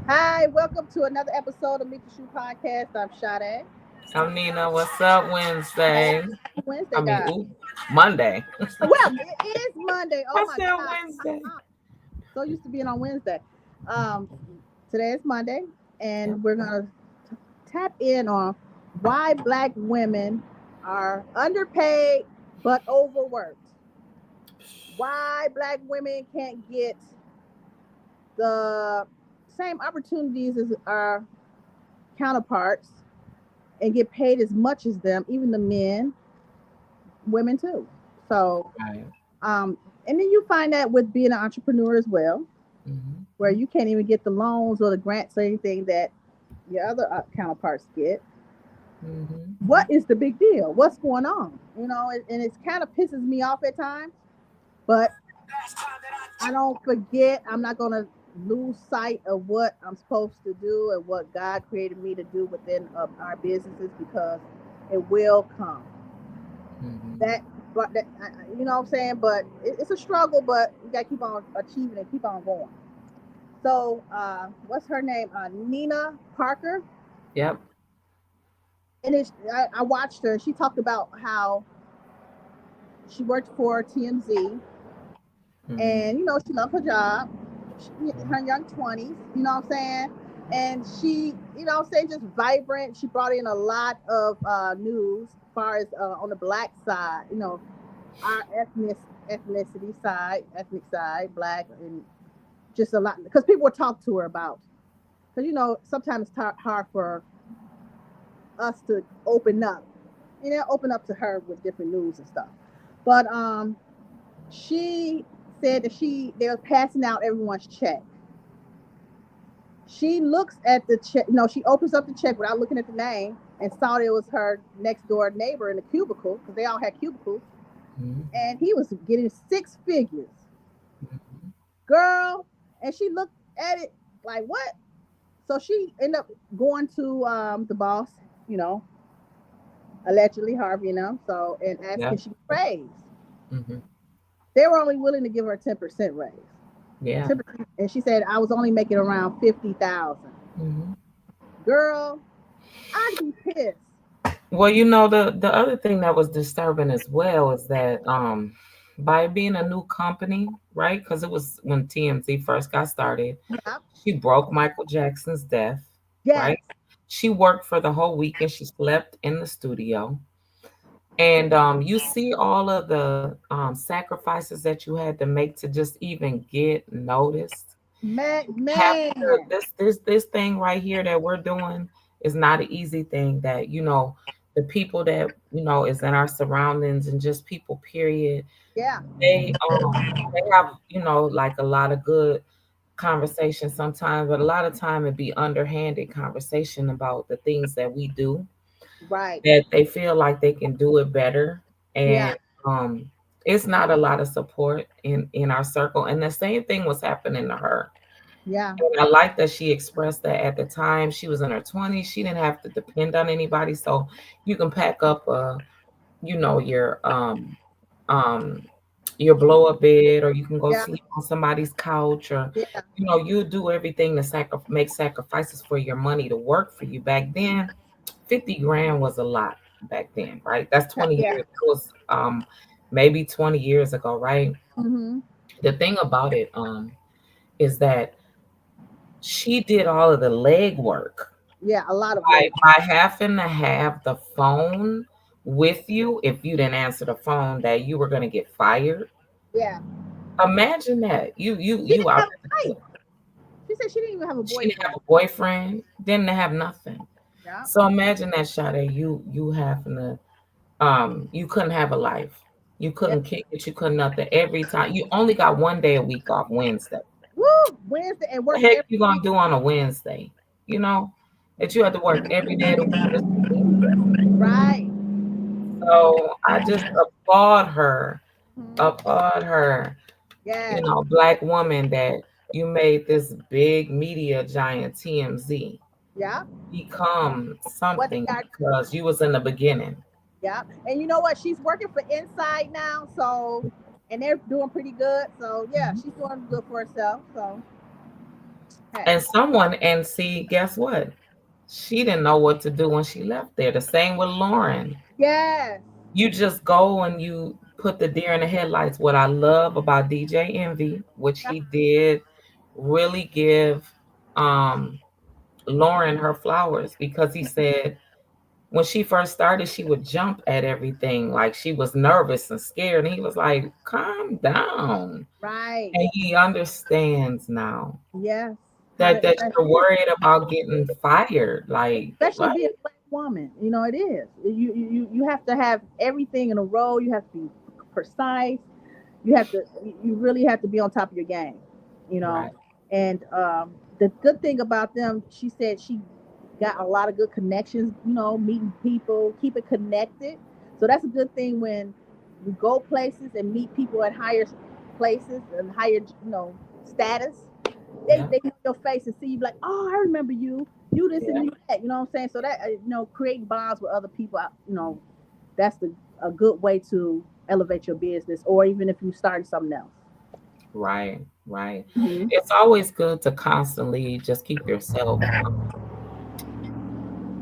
Hi, welcome to another episode of Meet the Shoe Podcast. I'm Sade. I'm Nina. What's up, Hey, Wednesday? Wednesday, I mean, guys. ooh, Monday. Well, it is Monday. Oh I my said God, Wednesday. I'm so used to being on Wednesday. Um, Today is Monday, Yep. and we're gonna tap in on why Black women are underpaid but overworked. Why Black women can't get the same opportunities as our counterparts and get paid as much as them, even the men, women too. So, Right. um, and then you find that with being an entrepreneur as well, Mm-hmm. where you can't even get the loans or the grants or anything that your other counterparts get. Mm-hmm. What is the big deal? What's going on? And it kind of pisses me off at times, but I don't forget. I'm not going to lose sight of what I'm supposed to do and what God created me to do within our businesses because it will come. Mm-hmm. That, but that, you know what I'm saying? But it's a struggle, but you got to keep on achieving and keep on going. So, what's her name? Nina Parker. Yep. And I watched her. She talked about how she worked for TMZ, Mm-hmm. and she loved her job. In her young 20s, you know what I'm saying? And she, what I'm saying, just vibrant. She brought in a lot of news as far as on the black side, our ethnic side, black, and just a lot because people would talk to her about. Because sometimes it's hard for us to open up to her with different news and stuff. But she said that they were passing out everyone's check. She looks at the check, she opens up the check without looking at the name and saw that it was her next door neighbor in the cubicle because they all had cubicles, Mm-hmm. and he was getting six figures, girl. And she looked at it like, what? So she ended up going to the boss, you know, allegedly Harvey and them, so and asking Yep. she raise. Mm-hmm. They were only willing to give her a 10% raise. Yeah. 10%, and she said I was only making around 50,000. Mm-hmm. Girl, I'd be pissed. Well, the other thing that was disturbing as well is that by being a new company, right? Because it was when TMZ first got started, Yeah. she broke Michael Jackson's death, Yes. right? She worked for the whole weekend. She slept in the studio. And you see all of the sacrifices that you had to make to just even get noticed. Man, Having to, man. this thing right here that we're doing is not an easy thing. That the people that is in our surroundings and just people. Period. Yeah. They have like a lot of good conversation sometimes, but a lot of time it be underhanded conversation about the things that we do Right. that they feel like they can do it better, Yeah. and it's not a lot of support in our circle, and the same thing was happening to her. Yeah. And I like that she expressed that at the time she was in her 20s, she didn't have to depend on anybody, so you can pack up you know your um um your blow up bed, or you can go Yeah. sleep on somebody's couch, or Yeah. you do everything to make sacrifices for your money to work for you. Back then 50 grand was a lot back then, right? That's 20 Yeah. years. It was maybe 20 years ago, right? Mm-hmm. The thing about it is that she did all of the legwork Yeah. A lot of by labor. having to have the phone with you. If you didn't answer the phone, that you were going to get fired. Yeah. Imagine that She you didn't out have at a the wife. club. She said she didn't even have a She didn't have boyfriend. a boyfriend, didn't have nothing. Yeah. So imagine that, Sade, you having to you couldn't have a life. You Yeah. couldn't kick it, you couldn't nothing. Every time you only got one day a week off, Wednesday. Woo! Wednesday and The work heck every you gonna week. do on a Wednesday? You know? That you have to work every day of the week just for Wednesday. Right. So I just Mm-hmm. applaud her, Yes. black woman that you made this big media giant TMZ Yeah. become What something they are. because you was in the beginning. Yeah. And you know what? She's working for Inside now, so and they're doing pretty good. So yeah, she's doing good for herself. So Hey. And see, guess what? She didn't know what to do when she left there. The same with Lauren. Yes. You just go and you put the deer in the headlights. What I love about DJ Envy, which he did really give Lauren her flowers, because he said when she first started, she would jump at everything. Like she was nervous and scared. And he was like, calm down. Right. And he understands now Yes. that you're worried about getting fired. Like, especially what? being a black woman, you know, it is. You have to have everything in a row. You have to be precise. You really have to be on top of your game, you know. Right. And the good thing about them, she said she got a lot of good connections, you know, meeting people, keep it connected. So that's a good thing when you go places and meet people at higher places and higher, you know, status. Yeah. They know your face and see you like, oh, I remember you. You this Yeah. and you that. You know what I'm saying? So that you know, creating bonds with other people, you know, that's a good way to elevate your business, or even if you started something else. Right. Right. Mhm. It's always good to constantly just keep yourself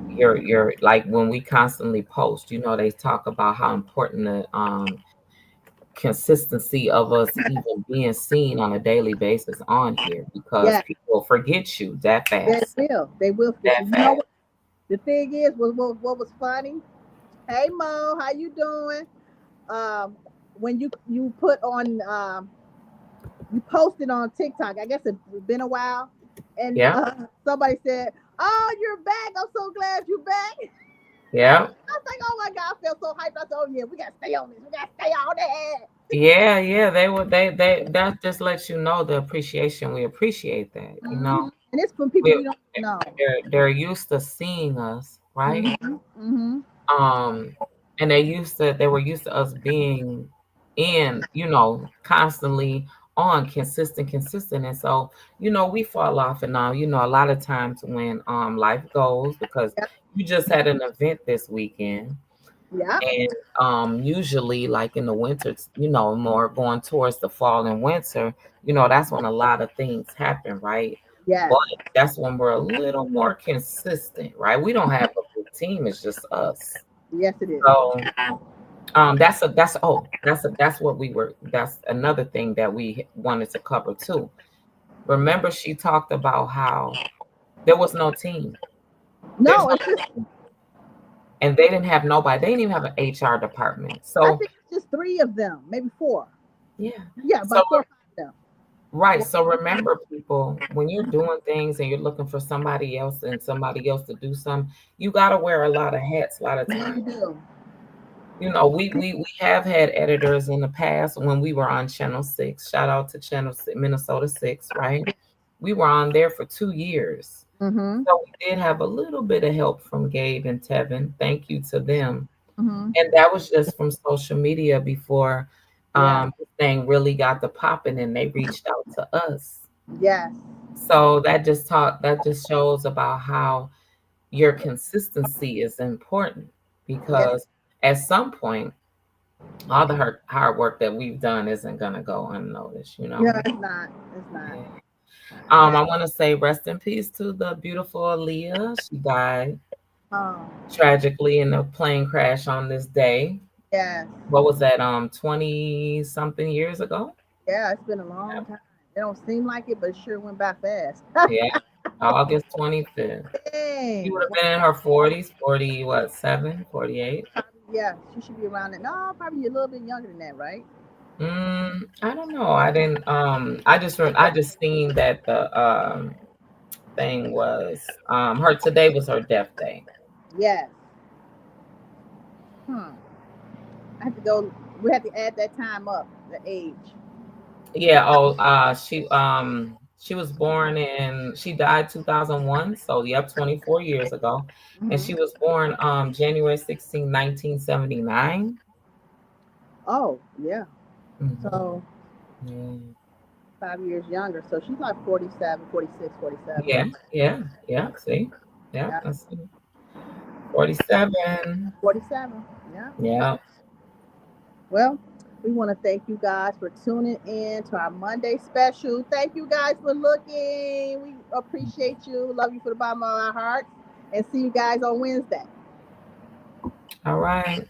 your like when we constantly post, you know, they talk about how important the consistency of us even being seen on a daily basis on here, because Yeah, people forget you that they fast. will. They will forget That you. You know fast. what? The thing is, what was funny? Hey Mo, how you doing? Um, when you put on you posted on TikTok. I guess it's been a while, and Yeah. somebody said, "Oh, you're back! I'm so glad you're back." Yeah. I was like, "Oh my god, I feel so hyped!" I said, "Oh yeah, we gotta stay on this. We gotta stay on that." Yeah. They would they that just lets you know the appreciation. We appreciate that, you know. And it's from people We we don't know. they're used to seeing us, right? Mm-hmm. Um, and they were used to us being in, you know, constantly on consistent. And so, you know, we fall off and on, you know, a lot of times when life goes, because Yep. you just had an event this weekend. Yep. And usually like in the winter, you know, more going towards the fall and winter, you know, that's when a lot of things happen, right? Yes. But that's when we're a little more consistent, right? We don't have a big team, it's just us. Yes, it is. So that's another thing that we wanted to cover too. Remember, she talked about how there was no team. There's No, no it's just. and they didn't have nobody. They didn't even have an HR department. I So think it's just three of them, maybe four. yeah. Yeah, So about 4 or 5 of them. right. So remember, people, when you're doing things and you're looking for somebody else to do something, you gotta wear a lot of hats a lot of Yeah, times. you do. You know, we have had editors in the past when we were on Channel 6. Shout out to Channel 6, Minnesota 6, right? We were on there for 2 years. Mm-hmm. So we did have a little bit of help from Gabe and Tevin. Thank you to them. Mm-hmm. And that was just from social media before Yeah. the thing really got the popping and they reached out to us. Yes. So that just shows about how your consistency is important, Yes. because at some point all the hard work that we've done isn't gonna go unnoticed, you know. Yeah, it's not. It's not. Yeah. I want to say rest in peace to the beautiful Aaliyah. She died Um, tragically in a plane crash on this day. yes. What was that? 20 something years ago. Yeah, it's been a long time. It don't seem like it, but it sure went by fast. Yeah, August 25th. She Dang. would have been in her 40s, 40 what 7, 48. Yeah, she should be around it. No, probably a little bit younger than that, right? I don't know. I didn't. I just seen that the thing was her today was her death day. Yes. Hmm. I have to go. We have to add that time up, the age. Yeah. Oh, she was born she died 2001. So yep, 24 years ago, and Hmm. she was born January 16, 1979. Oh, yeah. Mm-hmm. So Yeah. 5 years younger. So she's like 47, 46, 47. Yeah. See, yeah, Yeah. that's 47. 47. Yeah. Yeah. Well, We want to thank you guys for tuning in to our Monday special. Thank you guys for looking. We appreciate you. Love you from the bottom of our hearts. And see you guys on Wednesday. All right.